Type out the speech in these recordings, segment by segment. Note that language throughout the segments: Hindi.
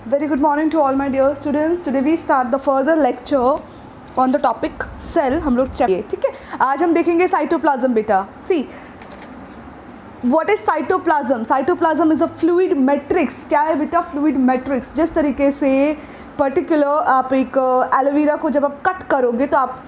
Very good morning to all my dear students. Today we start the further lecture on the topic cell. हम लोग चाहिए, ठीक है. आज हम देखेंगे साइटोप्लाज्म बेटा. See, what is cytoplasm? Cytoplasm is a fluid matrix. क्या है बेटा? Fluid matrix. जिस तरीके से पर्टिकुलर आप एक एलोवेरा को जब आप कट करोगे तो आप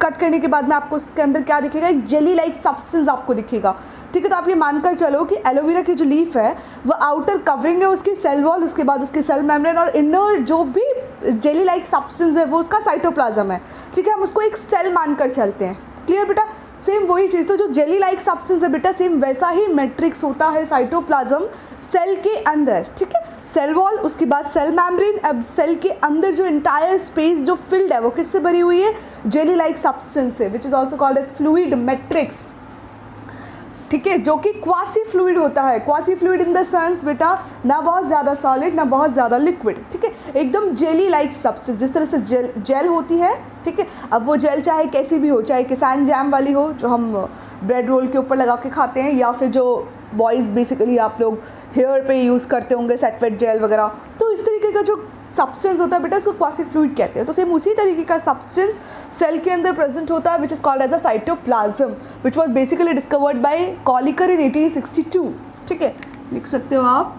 कट करने के बाद में आपको उसके अंदर क्या दिखेगा? एक जेली लाइक सब्सटेंस आपको दिखेगा, ठीक है. तो आप ये मानकर चलो कि एलोवेरा की जो लीफ है वो आउटर कवरिंग है उसकी सेल वॉल, उसके बाद उसकी सेल मेम्ब्रेन, और इनर जो भी जेली लाइक सब्सटेंस है वो उसका साइटोप्लाज्म है, ठीक है. हम उसको एक सेल मानकर चलते हैं. क्लियर बेटा? सेम वही चीज़. तो जो जेली लाइक सब्सटेंस है बेटा, सेम वैसा ही मैट्रिक्स होता है साइटोप्लाज्म सेल के अंदर, ठीक है. सेल वॉल, उसके बाद सेल मेम्ब्रेन. अब सेल के अंदर जो इंटायर स्पेस जो फिल्ड है वो किससे भरी हुई है? जेली लाइक सब्सटेंस से, which is also called as fluid matrix, ठीक है, जो कि क्वासी फ्लूइड होता है. Quasi fluid in the sense बेटा ना बहुत ज़्यादा सॉलिड ना बहुत ज़्यादा लिक्विड, ठीक है, एकदम जेली लाइक सब्सटेंस. जिस तरह से जेल होती है, ठीक है. अब वो जेल चाहे कैसी भी हो, चाहे किसान जैम वाली हो जो हम ब्रेड रोल के ऊपर लगा के खाते हैं, या फिर जो बॉयज़ बेसिकली आप लोग हेयर पे यूज़ करते होंगे सेटवेट जेल वगैरह, तो इस तरीके का जो सब्सटेंस होता है बेटा उसको क्वासी फ्लूइड कहते हैं. तो सेम उसी तरीके का सब्सटेंस सेल के अंदर प्रेजेंट होता है, which is called as a cytoplasm, which was basically discovered by Kolliker in 1862, ठीक है. लिख सकते हो आप.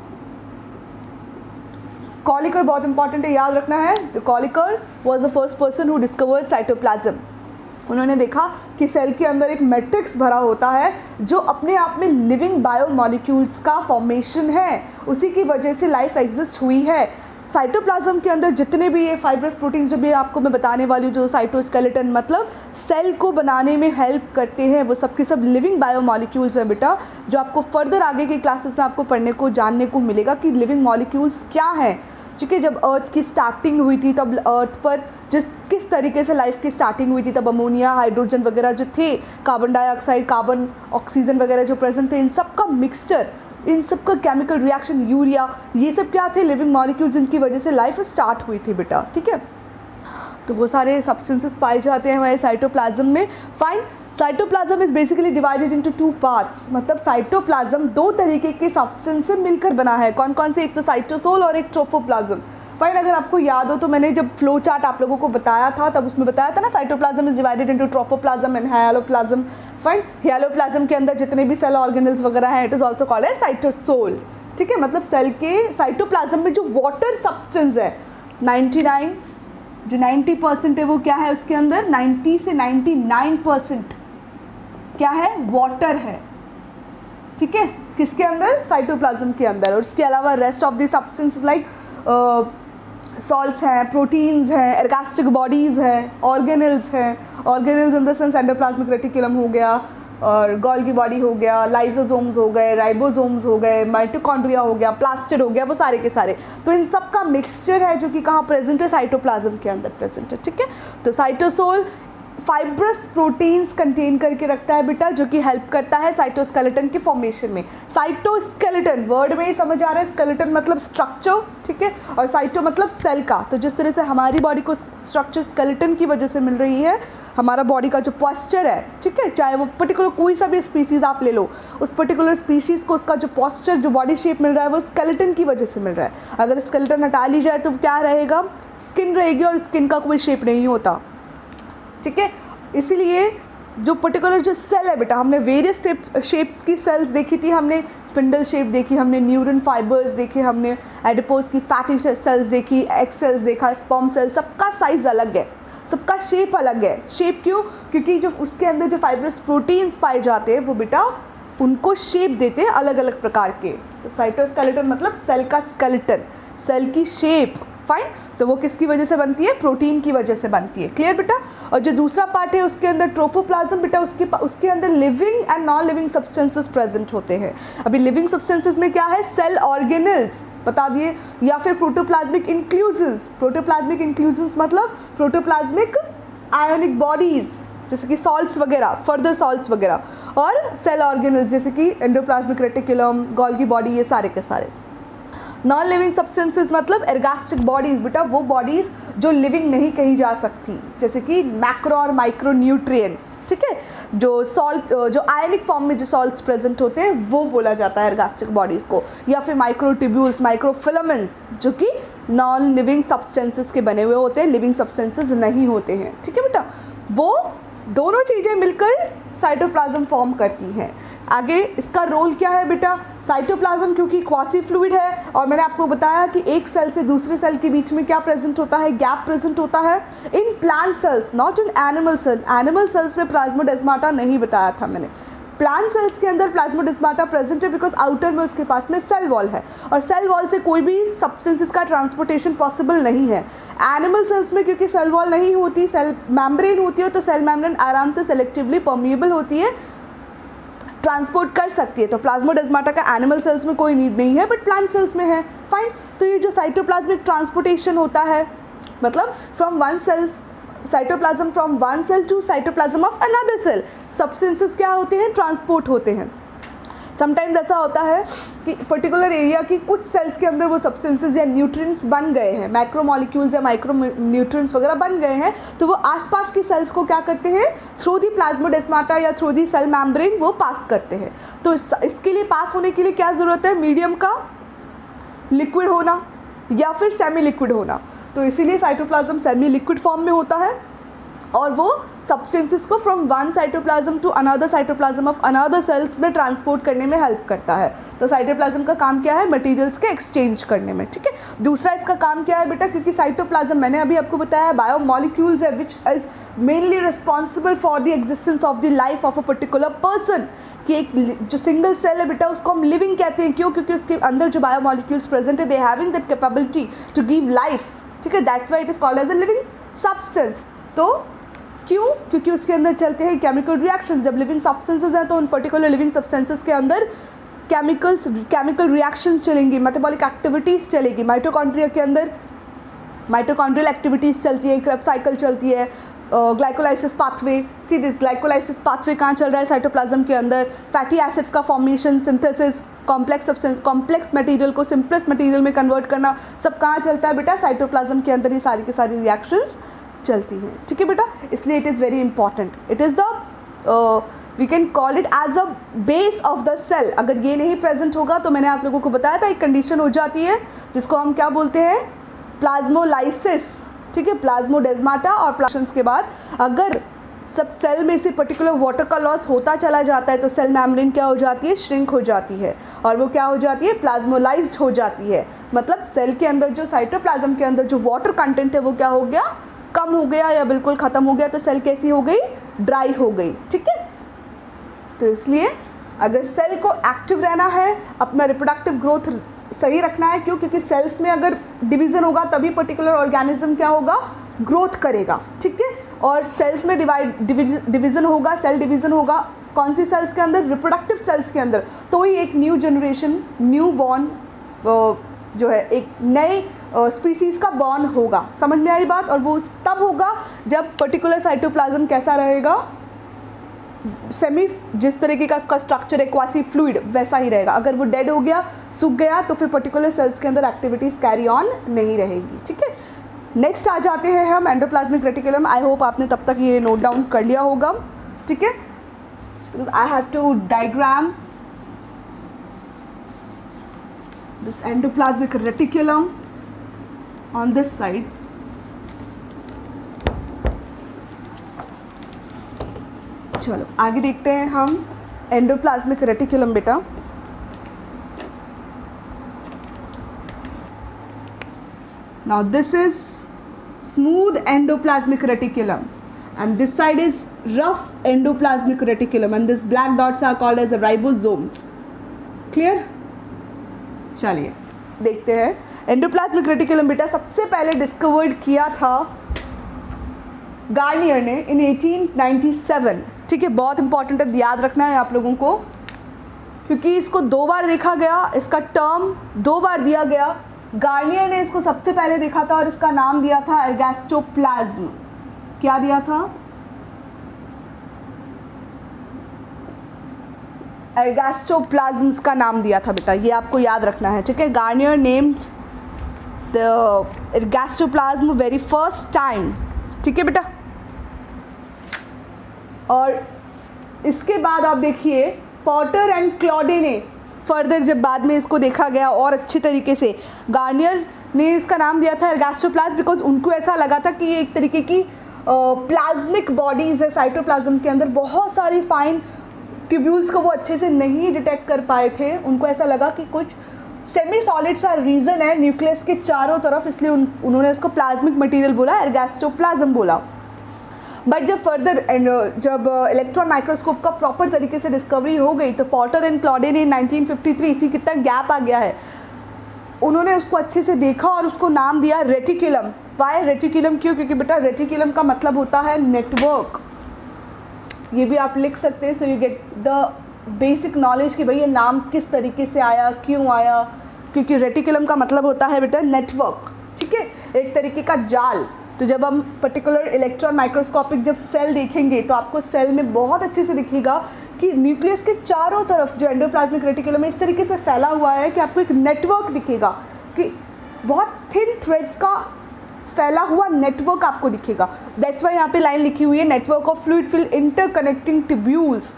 कॉलिकर बहुत इंपॉर्टेंट है, याद रखना है. Kolliker was the first person who discovered cytoplasm. उन्होंने देखा कि सेल के अंदर एक मैट्रिक्स भरा होता है जो अपने आप में लिविंग बायोमॉलिक्यूल्स का फॉर्मेशन है, उसी की वजह से लाइफ एग्जिस्ट हुई है. साइटोप्लाज्म के अंदर जितने भी ये फाइब्रस प्रोटीन्स जो भी आपको मैं बताने वाली हूँ, जो साइटोस्केलेटन मतलब सेल को बनाने में हेल्प करते हैं, वो सब के सब लिविंग बायोमॉलिक्यूल्स हैं बेटा, जो आपको फर्दर आगे के क्लासेस में आपको पढ़ने को जानने को मिलेगा कि लिविंग मॉलिक्यूल्स क्या हैं. ठीक है, जब अर्थ की स्टार्टिंग हुई थी तब अर्थ पर किस तरीके से लाइफ की स्टार्टिंग हुई थी, तब अमोनिया, हाइड्रोजन वगैरह जो थे, कार्बन डाइऑक्साइड, कार्बन, ऑक्सीजन वगैरह जो प्रेजेंट थे, इन सब का मिक्सचर, इन सब का केमिकल रिएक्शन, यूरिया, ये सब क्या थे? लिविंग मॉलिक्यूल्स, जिनकी वजह से लाइफ स्टार्ट हुई थी बेटा, ठीक है. तो वो सारे सब्सटेंसेस पाए जाते हैं हमारे साइटोप्लाज्म में. Fine. Cytoplasm is basically divided into two parts. मतलब साइटोप्लाज्म दो तरीके के सब्सटेंस से मिलकर बना है. कौन कौन से? एक तो साइटोसोल और एक ट्रोफोप्लाज्म. फाइन. अगर आपको याद हो तो मैंने जब फ्लो चार्ट आप लोगों को बताया था तब उसमें बताया था ना, cytoplasm is divided into trophoplasm and hyaloplasm. Fine. Hyaloplasm के अंदर जितने भी सेल ऑर्गेनल्स वगैरह हैं, it is also called as cytosol, ठीक है. मतलब सेल के साइटोप्लाज्म में जो वाटर सब्सटेंस है 99 जो 90% है वो क्या है उसके अंदर? 90 से 99% क्या है? वाटर है, ठीक है. किसके अंदर? साइटोप्लाज्म के अंदर. और उसके अलावा rest of the substance like salts हैं, प्रोटीन्स हैं, एर्गास्टिक बॉडीज़ हैं, ऑर्गेनल्स हैं. Organelles in the sense endoplasmic reticulum हो गया, और गोल्गी बॉडी हो गया, लाइसोसोम्स हो गए, राइबोसोम्स हो गए, माइटोकॉन्ड्रिया हो गया, प्लास्टिड हो गया, वो सारे के सारे. तो इन सब का मिक्सचर है जो कि कहाँ प्रेजेंट है? साइटोप्लाज्म के अंदर प्रेजेंट है, ठीक है. तो साइटोसोल फाइब्रस प्रोटीन्स कंटेन करके रखता है बेटा, जो कि हेल्प करता है साइटोस्केलेटन के फॉर्मेशन में. साइटोस्केलेटन वर्ड में ही समझ आ रहा है, स्केलेटन मतलब स्ट्रक्चर, ठीक है, और साइटो मतलब सेल का. तो जिस तरह से हमारी बॉडी को स्ट्रक्चर स्केलेटन की वजह से मिल रही है, हमारा बॉडी का जो पॉस्चर है, ठीक है, चाहे वो पर्टिकुलर कोई सा भी स्पीसीज़ आप ले लो, उस पर्टिकुलर स्पीशीज़ को उसका जो पॉस्चर, जो बॉडी शेप मिल रहा है वो स्केलेटन की वजह से मिल रहा है. अगर स्केलेटन हटा ली जाए तो क्या रहेगा? स्किन रहेगी, और स्किन का कोई शेप नहीं होता, ठीक है. इसीलिए जो पर्टिकुलर जो सेल है बेटा, हमने वेरियस शेप्स की सेल्स देखी थी. हमने स्पिंडल शेप देखी, हमने न्यूरन फाइबर्स देखे, हमने एडिपोज की फैटी सेल्स देखी, एग सेल्स देखा, स्पर्म सेल. सबका साइज अलग है, सबका शेप अलग है. शेप क्यों? क्योंकि जो उसके अंदर जो फाइब्रस प्रोटीन्स पाए जाते हैं वो बेटा उनको शेप देते हैं अलग अलग प्रकार के. तो साइटोस्केलेटन मतलब सेल का स्केलेटन, सेल की शेप. फाइन. तो वो किसकी वजह से बनती है? प्रोटीन की वजह से बनती है. क्लियर बेटा? और जो दूसरा पार्ट है उसके अंदर ट्रोफोप्लाज्म बेटा, उसके अंदर living and non living substances present होते हैं. अभी लिविंग सब्सटेंसेस में क्या है? सेल ऑर्गेनल्स बता दिए, या फिर प्रोटोप्लाज्मिक इंक्लूजन्स. प्रोटोप्लाज्मिक इंक्लूजन्स मतलब प्रोटोप्लाज्मिक आयोनिक बॉडीज, जैसे कि सॉल्ट्स वगैरह, फर्दर सॉल्ट्स वगैरह, और सेल ऑर्गेनल्स जैसे कि एंडोप्लाज्मिक रेटिकुलम, गोल्गी बॉडी, ये सारे के सारे. नॉन लिविंग सब्सटेंसेस मतलब एर्गास्टिक बॉडीज, बेटा वो बॉडीज जो लिविंग नहीं कही जा सकती, जैसे कि मैक्रो और माइक्रो न्यूट्रिएंट्स, ठीक है, जो सॉल्ट, जो आयनिक फॉर्म में जो सॉल्ट्स प्रेजेंट होते हैं वो बोला जाता है एर्गास्टिक बॉडीज़ को, या फिर माइक्रो ट्यूब्यूल्स, माइक्रो फिलामेंट्स जो कि नॉन लिविंग सब्सटेंसेस के बने हुए होते हैं, लिविंग सब्सटेंसेस नहीं होते हैं, ठीक है बेटा। वो दोनों चीज़ें मिलकर साइटोप्लाज्म फॉर्म करती हैं। आगे इसका रोल क्या है बेटा, साइटोप्लाज्म क्योंकि क्वासी फ्लूइड है, और मैंने आपको बताया कि एक सेल से दूसरे सेल के बीच में क्या प्रेजेंट होता है, गैप प्रेजेंट होता है। In plant cells, not in animal cell, animal cells में प्लाज्मोडेस्माटा नहीं बताया था मैंने। प्लांट सेल्स के अंदर प्लाज्मोडेस्माटा प्रेजेंट है बिकॉज आउटर में उसके पास में सेल वॉल है, और सेल वॉल से कोई भी सब्सटेंसेस का ट्रांसपोर्टेशन पॉसिबल नहीं है। एनिमल सेल्स में क्योंकि सेल वॉल नहीं होती, सेल मेम्ब्रेन होती है, तो सेल मेम्ब्रेन आराम से सेलेक्टिवली परमिएबल होती है, ट्रांसपोर्ट कर सकती है। तो प्लाज्मोडेस्माटा का एनिमल सेल्स में कोई नीड नहीं है, बट प्लांट सेल्स में है, फाइन। तो ये जो साइटोप्लाज्मिक ट्रांसपोर्टेशन होता है, मतलब from one cells, cytoplasm from one cell to cytoplasm of another cell, substances क्या होते हैं, ट्रांसपोर्ट होते हैं। समटाइम्स ऐसा होता है कि पर्टिकुलर एरिया की कुछ सेल्स के अंदर वो सब्सटेंसेस या न्यूट्रिएंट्स बन गए हैं, मैक्रोमोलिक्यूल्स या माइक्रो न्यूट्रिएंट्स वगैरह बन गए हैं, तो वो आसपास की सेल्स को क्या करते हैं, थ्रू दी प्लाज्मोडेस्माटा या थ्रू दी सेल मेम्ब्रेन वो पास करते हैं। तो इसके लिए पास होने के लिए क्या ज़रूरत है, मीडियम का लिक्विड होना या फिर सेमी लिक्विड होना। तो इसीलिए साइटोप्लाज्म सेमी लिक्विड फॉर्म में होता है, और वो सब्सटेंसेस को from one cytoplasm to another cytoplasm of another cells में ट्रांसपोर्ट करने में हेल्प करता है। तो साइटोप्लाज्म का काम क्या है, मटेरियल्स के एक्सचेंज करने में, ठीक है। दूसरा इसका काम क्या है बेटा, क्योंकि साइटोप्लाज्म मैंने अभी आपको बताया बायोमोलिक्यूल्स है which is mainly responsible for the existence of the life of a particular person, कि एक जो सिंगल सेल है बेटा उसको हम लिविंग कहते हैं। क्यों, क्योंकि उसके अंदर जो बायोमोलिक्यूल्स प्रेजेंट है, they having that capability to give life, ठीक है, that's why it is called as a living substance. तो क्यों, क्योंकि उसके अंदर चलते हैं केमिकल रिएक्शंस। जब लिविंग सब्सटेंसेस हैं तो उन पर्टिकुलर लिविंग सब्सटेंसेस के अंदर केमिकल रिएक्शंस चलेंगी, मेटाबॉलिक एक्टिविटीज़ चलेगी। माइटोकॉन्ड्रिया के अंदर माइटोकॉन्ड्रियल एक्टिविटीज़ चलती है, क्रेब्स साइकिल चलती है, glycolysis pathway. See this glycolysis pathway कहाँ चल रहा है, साइटोप्लाज्म के अंदर। फैटी एसिड्स का formation, synthesis, complex substance, complex material को सिंपलेस्ट मटेरियल में कन्वर्ट करना, सब कहाँ चलता है बेटा, साइटोप्लाज्म के अंदर ये सारी की सारी रिएक्शंस चलती हैं, ठीक है बेटा। इसलिए it is very important, it is the we can call it as a base of the cell. अगर ये नहीं प्रेजेंट होगा तो मैंने आप लोगों को बताया था एक कंडीशन हो जाती है जिसको हम क्या बोलते हैं, प्लाज्मोलाइसिस, ठीक है। प्लाज्मोडेस्माटा और प्लाशंस के बाद अगर सब सेल में से पर्टिकुलर वाटर का लॉस होता चला जाता है तो सेल मेम्ब्रेन क्या हो जाती है, श्रिंक हो जाती है, और वो क्या हो जाती है, प्लाज्मोलाइज्ड हो जाती है। मतलब सेल के अंदर जो साइटोप्लाज्म के अंदर जो वाटर कंटेंट है वो क्या हो गया, कम हो गया या बिल्कुल ख़त्म हो गया। तो सेल कैसी हो गई, ड्राई हो गई, ठीक है। तो इसलिए अगर सेल को एक्टिव रहना है, अपना रिप्रोडक्टिव ग्रोथ सही रखना है, क्यों, क्योंकि सेल्स में अगर डिवीज़न होगा तभी पर्टिकुलर ऑर्गेनिज्म क्या होगा, ग्रोथ करेगा, ठीक है। और सेल्स में डिवीज़न होगा, सेल डिवीज़न होगा कौन सी सेल्स के अंदर, रिप्रोडक्टिव सेल्स के अंदर, तो ही एक न्यू जनरेशन, न्यू बॉर्न जो है एक नए स्पीसीज़ का बॉर्न होगा। समझ में आई बात। और वो तब होगा जब पर्टिकुलर साइटोप्लाज्म कैसा रहेगा, सेमी, जिस तरीके का उसका स्ट्रक्चर है क्वासी फ्लूइड वैसा ही रहेगा। अगर वो डेड हो गया, सूख गया, तो फिर पर्टिकुलर सेल्स के अंदर एक्टिविटीज़ कैरी ऑन नहीं रहेगी, ठीक है। नेक्स्ट आ जाते हैं हम एंडोप्लाज्मिक रेटिकुलम। आई होप आपने तब तक ये नोट डाउन कर लिया होगा, ठीक है। I have to diagram this endoplasmic reticulum on this side. चलो आगे देखते हैं हम एंडोप्लाज्मिक रेटिकुलम बेटा। Now this is smooth endoplasmic reticulum and this side is rough endoplasmic reticulum and this black dots are called as the ribosomes. Clear? चलिए देखते हैं एंडोप्लाज्मिक रेटिकुलम बेटा सबसे पहले डिस्कवर्ड किया था गार्नियर ने इन 1897, ठीक है। बहुत इंपॉर्टेंट है, याद रखना है आप लोगों को, क्योंकि इसको 2 बार देखा गया, इसका टर्म 2 बार दिया गया। गार्नियर ने इसको सबसे पहले देखा था और इसका नाम दिया था एर्गास्टोप्लाज्म। क्या दिया था, एर्गास्टोप्लाज्म्स का नाम दिया था बेटा, ये आपको याद रखना है, ठीक है। Garnier named the ergastoplasm very first time, ठीक है बेटा। और इसके बाद आप देखिए पॉटर एंड क्लॉडे ने फर्दर जब बाद में इसको देखा गया और अच्छे तरीके से, गार्नियर ने इसका नाम दिया था एर्गास्टोप्लाज्म बिकॉज उनको ऐसा लगा था कि ये एक तरीके की प्लाज्मिक बॉडीज़ है साइटोप्लाज्म के अंदर, बहुत सारी फाइन ट्यूब्यूल्स को वो अच्छे से नहीं डिटेक्ट कर पाए थे। उनको ऐसा लगा कि कुछ सेमी सॉलिड सा रीजन है न्यूक्लियस के चारों तरफ, इसलिए उन्होंने उसको प्लाज्मिक मटेरियल बोला, एर्गास्टोप्लाज्म बोला। बट जब फर्दर जब इलेक्ट्रॉन माइक्रोस्कोप का प्रॉपर तरीके से डिस्कवरी हो गई तो पॉटर एंड क्लॉडे ने 1953, इसी कितना गैप आ गया है, उन्होंने उसको अच्छे से देखा और उसको नाम दिया रेटिकुलम। Y reticulum? क्यों? क्योंकि बेटा रेटिकुलम का मतलब होता है नेटवर्क। ये भी आप लिख सकते हैं, so you get the basic knowledge कि भाई ये नाम किस तरीके से आया, क्यों आया, क्योंकि रेटिकुलम का मतलब होता है बेटा नेटवर्क, ठीक है, एक तरीके का जाल। तो जब हम पर्टिकुलर इलेक्ट्रॉन माइक्रोस्कोपिक जब सेल देखेंगे तो आपको सेल में बहुत अच्छे से दिखेगा कि न्यूक्लियस के चारों तरफ जो एंडोप्लाज्मिक रेटिकुलम है इस तरीके से फैला हुआ है कि आपको एक नेटवर्क दिखेगा, कि बहुत थिन थ्रेड्स का फैला हुआ नेटवर्क आपको दिखेगा। दैट्स वाई यहाँ पे लाइन लिखी हुई है, network of fluid filled interconnecting tubules.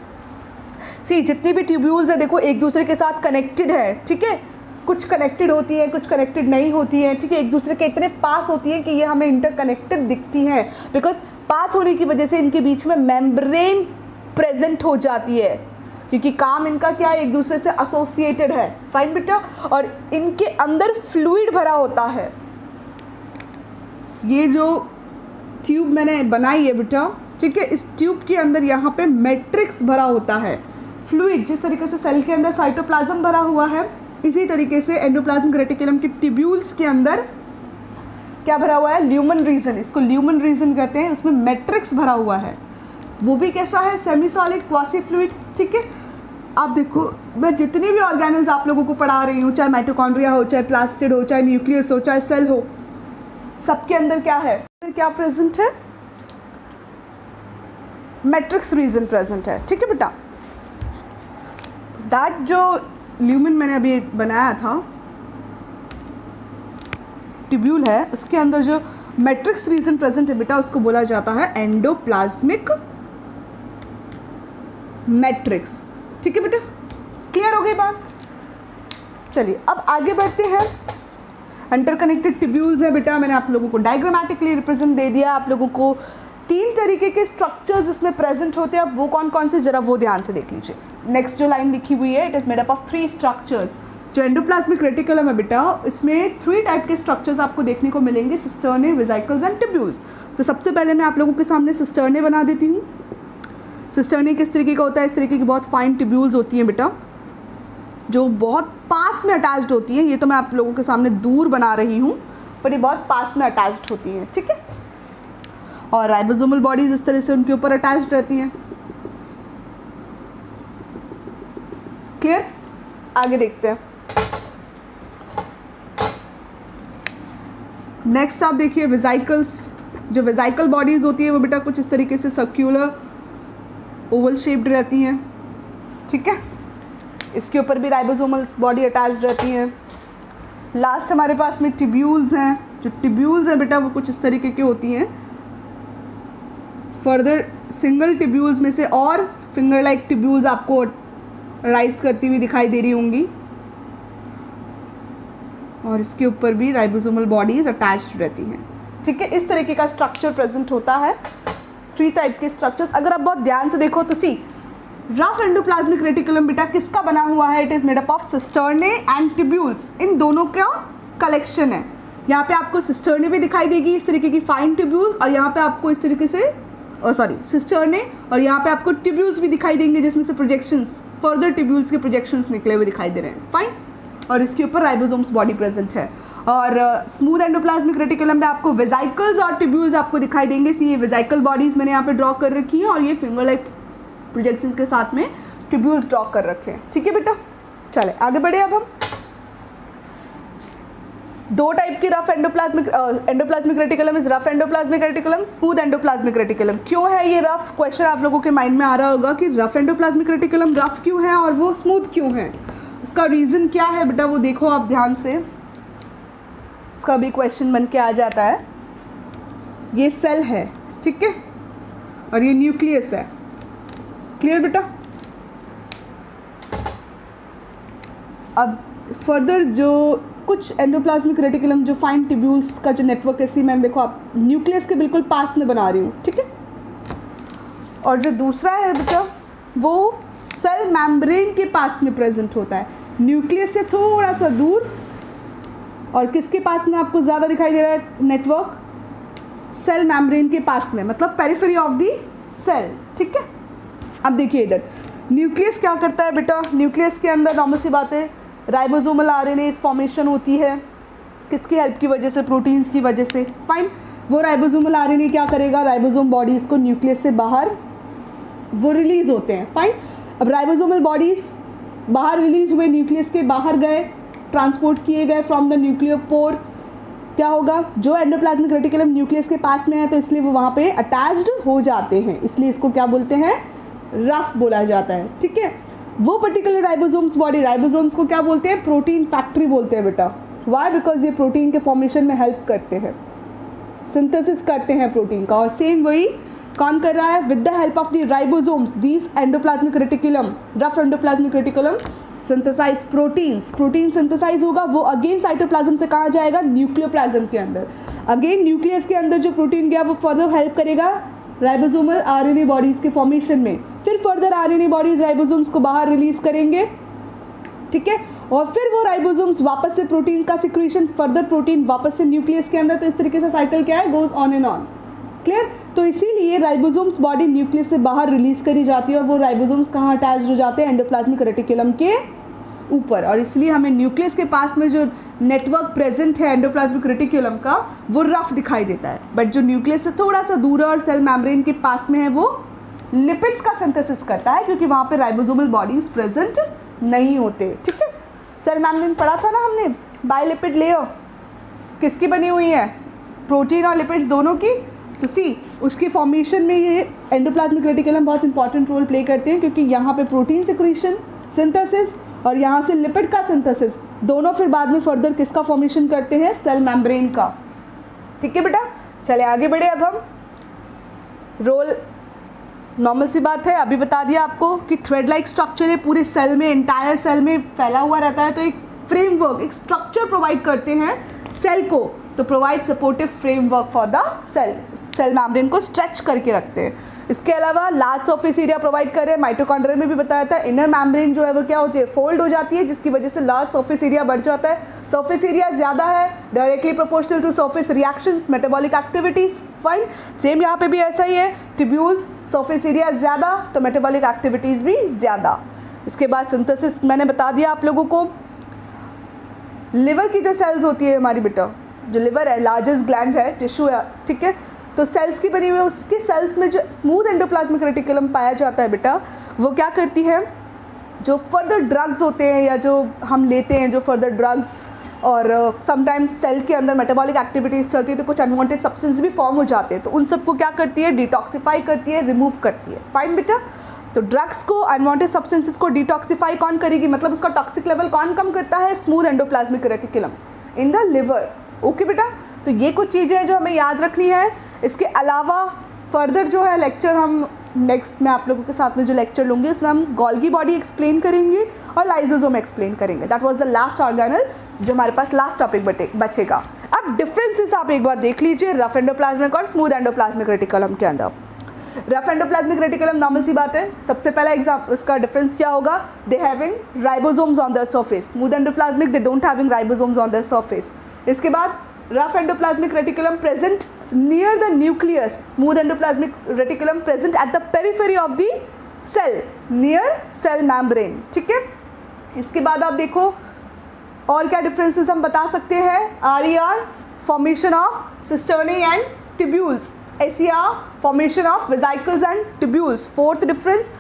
See जितनी भी ट्यूब्यूल्स है देखो एक दूसरे के साथ कनेक्टेड है, ठीक है, कुछ कनेक्टेड होती हैं, कुछ कनेक्टेड नहीं होती हैं, ठीक है, एक दूसरे के इतने पास होती हैं कि ये हमें इंटरकनेक्टेड दिखती हैं, बिकॉज पास होने की वजह से इनके बीच में मेम्ब्रेन प्रेजेंट हो जाती है, क्योंकि काम इनका क्या है, एक दूसरे से एसोसिएटेड है। फाइन बेटा। और इनके अंदर फ्लूइड भरा होता है। ये जो ट्यूब मैंने बनाई है बेटा, ठीक है, इस ट्यूब के अंदर यहाँ पे मैट्रिक्स भरा होता है, फ्लूइड। जिस तरीके से सेल के अंदर साइटोप्लाज्म भरा हुआ है, इसी तरीके से एंडोप्लाज्मिक रेटिकुलम के ट्यूब्यूल्स के अंदर क्या भरा हुआ है, ल्यूमन रीजन, इसको ल्यूमन रीजन कहते हैं, उसमें मैट्रिक्स भरा हुआ है। वो भी कैसा है, सेमी सॉलिड क्वासी फ्लूइड, ठीक है। आप देखो मैं जितने भी ऑर्गेनल्स आप लोगों को पढ़ा रही हूँ, चाहे माइटोकॉन्ड्रिया हो, चाहे प्लास्टिड हो, चाहे न्यूक्लियस हो, चाहे सेल हो, सबके अंदर क्या है, क्या प्रेजेंट है, मैट्रिक्स रीजन प्रेजेंट है, ठीक है बेटा। दैट जो ल्यूमन मैंने अभी बनाया था ट्यूब्यूल है, उसके अंदर जो मैट्रिक्स रीजन प्रेजेंट है बेटा उसको बोला जाता है एंडोप्लाज्मिक मैट्रिक्स, ठीक है बेटा। क्लियर हो गई बात? चलिए अब आगे बढ़ते हैं। इंटरकनेक्टेड ट्यूब्यूल्स है बेटा, मैंने आप लोगों को डायग्रामेटिकली रिप्रेजेंट दे दिया, आप लोगों को 3 तरीके के स्ट्रक्चर्स इसमें प्रेजेंट होते हैं। अब वो कौन कौन से, जरा वो ध्यान से देख लीजिए। नेक्स्ट जो लाइन लिखी हुई है, it is made up of 3 structures. जो एंडोप्लाज्मिक रेटिकुलम है बेटा, इसमें 3 टाइप के स्ट्रक्चर्स आपको देखने को मिलेंगे, सिस्टर्ने, वेसिकल्स एंड ट्यूब्यूल्स। तो सबसे पहले मैं आप लोगों के सामने सिस्टर्ने बना देती हूँ। सिस्टर्ने किस तरीके का होता है, इस तरीके की बहुत फाइन ट्यूब्यूल्स होती हैं बेटा, जो बहुत पास में अटैच्ड होती हैं। ये तो मैं आप लोगों के सामने दूर बना रही हूँ, पर ये बहुत पास में अटैच्ड होती हैं, ठीक है। और राइबोसोमल बॉडीज इस तरह से उनके ऊपर अटैच्ड रहती हैं। क्लियर? आगे देखते हैं। नेक्स्ट आप देखिए वेसिकल्स। जो वेसिकल बॉडीज होती है वो बेटा कुछ इस तरीके से सर्क्यूलर ओवल शेप्ड रहती हैं, ठीक है। इसके ऊपर भी राइबोसोमल बॉडी अटैच्ड रहती है। लास्ट हमारे पास में ट्यूब्यूल्स हैं। जो ट्यूब्यूल्स हैं बेटा वो कुछ इस तरीके की होती हैं। फर्दर सिंगल ट्यूब्यूल्स में से और फिंगर लाइक ट्यूब्यूल्स आपको राइज करती हुई दिखाई दे रही होंगी, और इसके ऊपर भी राइबोसोमल बॉडीज अटैच्ड रहती हैं, ठीक है। इस तरीके का स्ट्रक्चर प्रेजेंट होता है। 3 टाइप के स्ट्रक्चर्स अगर आप बहुत ध्यान से देखो तो सी रफ एंडोप्लाज्मिक रेटिकुलम बेटा किसका बना हुआ है, it is made up of cisternae and tubules. इन दोनों का कलेक्शन है। यहाँ पे आपको सिस्टर्ने भी दिखाई देगी इस तरीके की फाइन ट्यूब्यूल्स, और यहाँ पे आपको इस तरीके से सिस्टर्ने, और यहाँ पे आपको ट्यूब्यूल्स भी दिखाई देंगे जिसमें से प्रोजेक्शंस, फर्दर ट्यूब्यूल्स के प्रोजेक्शंस निकले हुए दिखाई दे रहे हैं, फाइन। और इसके ऊपर राइबोसोम्स बॉडी प्रेजेंट है। और स्मूथ एंडोप्लाज्मिक रेटिकुलम में आपको वेसिकल्स और ट्यूब्यूल्स आपको दिखाई देंगे। सी ये वेसिकल बॉडीज मैंने यहाँ पे ड्रॉ कर रखी है, और ये फिंगर लाइक प्रोजेक्शंस के साथ में ट्यूब्यूल्स ड्रॉ कर रखे हैं, ठीक है बेटा। चले आगे बढ़े अब हम। दो टाइप की rough endoplasmic reticulum is rough endoplasmic reticulum, smooth endoplasmic reticulum. क्यों है ये रफ? क्वेश्चन आप लोगों के माइंड में आ रहा होगा कि रफ एंडोप्लाज्मिक रेटिकुलम रफ क्यों है और वो स्मूथ क्यों है, उसका रीज़न क्या है बेटा, वो देखो आप ध्यान से, इसका भी क्वेश्चन बन के आ जाता है। ये सेल है, ठीक है, और ये न्यूक्लियस है। क्लियर बेटा? अब फर्दर जो कुछ एंडोप्लाज्मिक रेटिकुलम जो फाइन ट्यूब्यूल्स का जो नेटवर्क है, इसी मैं देखो आप न्यूक्लियस के बिल्कुल पास में बना रही हूँ, ठीक है। और जो दूसरा है बेटा वो सेल मेम्ब्रेन के पास में प्रेजेंट होता है, न्यूक्लियस से थोड़ा सा दूर। और किसके पास में आपको ज़्यादा दिखाई दे रहा है नेटवर्क? सेल मेम्ब्रेन के पास में, मतलब पेरिफेरी ऑफ दी सेल, ठीक है। अब देखिए इधर न्यूक्लियस क्या करता है बेटा, न्यूक्लियस के अंदर नॉर्मल सी बात है राइबोसोमल आरएनए फॉर्मेशन होती है, किसकी हेल्प की वजह से? प्रोटीन्स की वजह से। फाइन, वो राइबोसोमल आरएनए क्या करेगा, राइबोसोम बॉडीज़ को न्यूक्लियस से बाहर वो रिलीज़ होते हैं। फाइन, अब राइबोसोमल बॉडीज़ बाहर रिलीज हुए, न्यूक्लियस के बाहर गए, ट्रांसपोर्ट किए गए फ्रॉम द न्यूक्लियर पोर, क्या होगा, जो एंडोप्लाज्मिक रेटिकुलम न्यूक्लियस के पास में है तो इसलिए वो वहाँ पे अटैच्ड हो जाते हैं, इसलिए इसको क्या बोलते हैं, रफ बोला जाता है, ठीक है। वो पर्टिकुलर राइबोसोम्स बॉडी, राइबोसोम्स को क्या बोलते हैं, प्रोटीन फैक्ट्री बोलते हैं बेटा। वाई? बिकॉज ये प्रोटीन के फॉर्मेशन में हेल्प करते हैं, सिंथेसिस करते हैं प्रोटीन का। और सेम वही कौन कर रहा है, with the help of the ribosomes these endoplasmic reticulum, rough endoplasmic reticulum synthesize proteins, protein synthesize होगा, वो अगेन साइटोप्लाज्म से कहाँ जाएगा, न्यूक्लियोप्लाज्म के अंदर। अगेन न्यूक्लियस के अंदर जो प्रोटीन गया वो फर्दर हेल्प करेगा राइबोसोमल आरएनए बॉडीज़ के फॉर्मेशन में, फिर फर्दर आरएनए बॉडीज़ राइबोसोम्स को बाहर रिलीज करेंगे, ठीक है। और फिर वो राइबोसोम्स वापस से प्रोटीन का सिक्रीशन, फर्दर प्रोटीन वापस से न्यूक्लियस के अंदर। तो इस तरीके से साइकिल क्या है, goes on and on. Clear? तो इसीलिए राइबोसोम्स बॉडी न्यूक्लियस से बाहर रिलीज करी जाती है और वो राइबोसोम्स कहाँ अटैच हो जाते हैं, एंडोप्लाज्मिक रेटिकुलम के ऊपर। और इसलिए हमें न्यूक्लियस के पास में जो नेटवर्क प्रेजेंट है एंडोप्लाज्मिक रेटिकुलम का वो रफ दिखाई देता है, बट जो न्यूक्लियस से थोड़ा सा दूर है और सेल मेम्ब्रेन के पास में है वो लिपिड्स का सिंथेसिस करता है, क्योंकि वहाँ पे राइबोसोमल बॉडीज प्रेजेंट नहीं होते, ठीक है। सेल मेम्ब्रेन पढ़ा था ना हमने, बाइलिपिड लेयर किसकी बनी हुई है, प्रोटीन और लिपिड्स दोनों की। तो सी उसकी फॉर्मेशन में ये एंडोप्लाज्मिक रेटिकुलम बहुत इंपॉर्टेंट रोल प्ले करते हैं, क्योंकि यहाँ पे प्रोटीन सिक्रीशन सिंथेसिस और यहाँ से लिपिड का सिंथेसिस दोनों फिर बाद में फर्दर किसका फॉर्मेशन करते हैं, सेल मेम्ब्रेन का, ठीक है बेटा। चले आगे बढ़े। अब हम रोल, नॉर्मल सी बात है, अभी बता दिया आपको कि थ्रेड लाइक स्ट्रक्चर है पूरे सेल में, एंटायर सेल में फैला हुआ रहता है, तो एक फ्रेमवर्क, एक स्ट्रक्चर प्रोवाइड करते हैं सेल को, तो provide supportive framework for the cell, cell membrane को स्ट्रेच करके रखते हैं। इसके अलावा लार्ज सरफेस एरिया प्रोवाइड कर रहे हैं, माइटोकॉन्ड्रिया में भी बताया था, इनर मेम्ब्रेन जो है वो क्या होती है, फोल्ड हो जाती है, जिसकी वजह से लार्ज सरफेस एरिया बढ़ जाता है। सरफेस एरिया ज़्यादा है, directly proportional to surface reactions, metabolic activities. Fine, same यहाँ पे भी ऐसा ही है, ट्यूब्यूल्स सरफेस एरिया ज़्यादा तो मेटाबॉलिक एक्टिविटीज़ भी ज़्यादा। इसके बाद सिंथेसिस मैंने बता दिया आप लोगों को। लिवर की जो सेल्स होती है हमारी बेटा, जो लिवर है लार्जेस्ट ग्लैंड है, टिश्यू है, ठीक है, तो सेल्स की बनी हुई है, उसके सेल्स में जो स्मूथ एंडोप्लाज्मिक रेटिकुलम पाया जाता है बेटा, वो क्या करती है, जो फर्दर ड्रग्स होते हैं या जो हम लेते हैं, जो फर्दर ड्रग्स और समटाइम्स सेल के अंदर मेटाबॉलिक एक्टिविटीज़ चलती है तो कुछ अनवांटेड सब्सटेंस भी फॉर्म हो जाते हैं, तो उन सबको क्या करती है, डिटॉक्सिफाई करती है, रिमूव करती है। फाइन बेटा, तो ड्रग्स को, अनवांटेड सब्सटेंसेस को डिटॉक्सिफाई कौन करेगी, मतलब उसका टॉक्सिक लेवल कौन कम करता है, smooth endoplasmic reticulum in the liver. Okay बेटा, तो ये कुछ चीज़ें हैं जो हमें याद रखनी है। इसके अलावा फर्दर जो है लेक्चर हम नेक्स्ट में आप लोगों के साथ में जो लेक्चर लूँगी उसमें हम गोल्गी बॉडी एक्सप्लेन करेंगे और लाइसोसोम एक्सप्लेन करेंगे। That was the last organelle जो हमारे पास लास्ट टॉपिक बचेगा। अब डिफरेंसेस आप एक बार देख लीजिए रफ एंडोप्लाज्मिक और स्मूथ एंडोप्लाज्मिक रेटिकुलम के अंदर। रफ एंडोप्लाज्मिक रेटिकुलम नॉर्मल सी बात है, सबसे पहला एग्जाम उसका डिफरेंस क्या होगा, they having ribosomes on the surface. Smooth endoplasmic they don't having ribosomes on the surface. इसके बाद rough endoplasmic reticulum present near the nucleus, smooth endoplasmic reticulum present at the periphery of the cell near cell membrane. ठीक है, इसके बाद आप देखो और क्या डिफरेंसेस हम बता सकते हैं। RER formation of cisternae and tubules, SER formation of vesicles and tubules. Fourth difference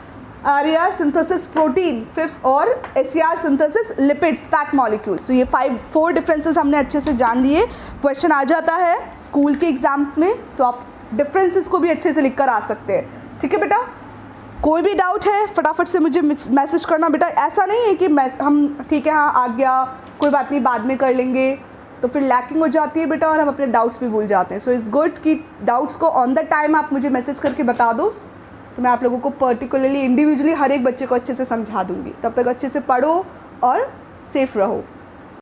RER synthesis protein, fifth, और SCR synthesis lipids fat molecules. तो ये 4 डिफरेंसेस हमने अच्छे से जान लिए। क्वेश्चन आ जाता है स्कूल के एग्जाम्स में, तो आप डिफरेंसेस को भी अच्छे से लिख कर आ सकते हैं। ठीक है बेटा, कोई भी डाउट है फटाफट से मुझे मैसेज करना बेटा। ऐसा नहीं है कि हम ठीक है हाँ आ गया कोई बात नहीं बाद में कर लेंगे, तो फिर लैकिंग हो जाती है बेटा और हम अपने डाउट्स भी भूल जाते हैं। सो इट्स गुड कि डाउट्स को ऑन द टाइम आप मुझे मैसेज करके बता दो, तो मैं आप लोगों को पर्टिकुलरली इंडिविजुअली हर एक बच्चे को अच्छे से समझा दूंगी। तब तक अच्छे से पढ़ो और सेफ रहो।